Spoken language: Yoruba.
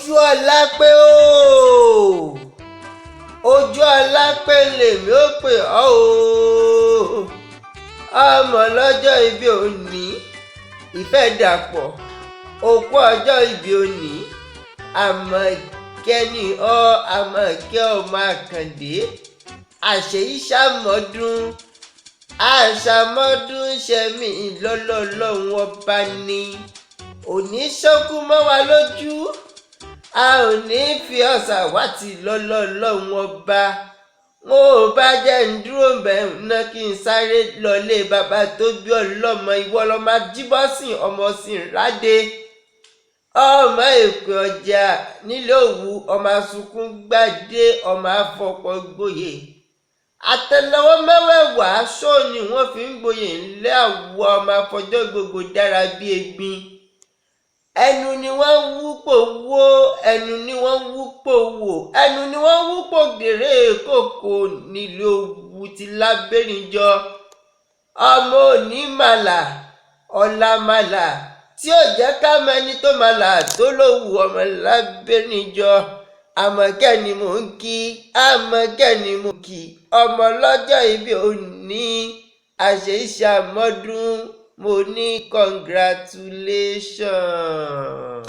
ojú ọlá pé ooo ojú ọlá pé lèmi ó pè ọ́ o ọmọ lọ́jọ́ ìbí òní ìfẹ́ dàpọ̀ òkú ọjọ́ ìbí òní Àmọ̀kẹ́ ni ọ́ Àmọ̀kẹ́ ọmọ Àkàndé àṣeyí ṣàmọ́dún àṣàmọ́dún ṣẹ̀mí lọ́lọ́lọ́hún ọba ni òní ṣókú mọ́ wa lójú a ò ní fi ọ̀sà wá ti lọ́lọ́lọ́hún ọba mo ò bá jẹ́ ń dúró bẹ́ẹ̀ ná kí n sáré lọlé bàbá tó bí ọlọ́mọ ìwọ lọ́mọ Jíbọ́sìn ọmọ Sìnrádé ọmọ Èkó ọjà nílé Òwu ọmọ Asunkún Gbádé ọmọ Afọ̀pọ̀ gboyè àtẹ́lẹwọ́ mẹ́wẹ̀ẹ̀wá ṣó ni wọ́n fi ń gboyè ńlẹ̀ àwọ̀ ọmọ afọjọ́ gbogbo dára bí egbin ẹnu ni wọ́n ń wúpò wó ẹnu ni wọ́n ń wúpò wò ẹnu ni wọ́n ń wúpò gèrè kòkò nílé Òwu ti Lábẹ́rìnjọ ọmọ òní màlà ọ̀la màlà tí ò jẹ́ ká mẹ́ni tó màlà tó lówù ọmọ Lábẹ́rìnjọ Àmọ̀kẹ́ ni mò ń kí Àmọ̀kẹ́ ni mò ń kí ọmọ lọ́jọ́ ìbí òní àṣeyí ṣàmọ́dún mo ní congratulation.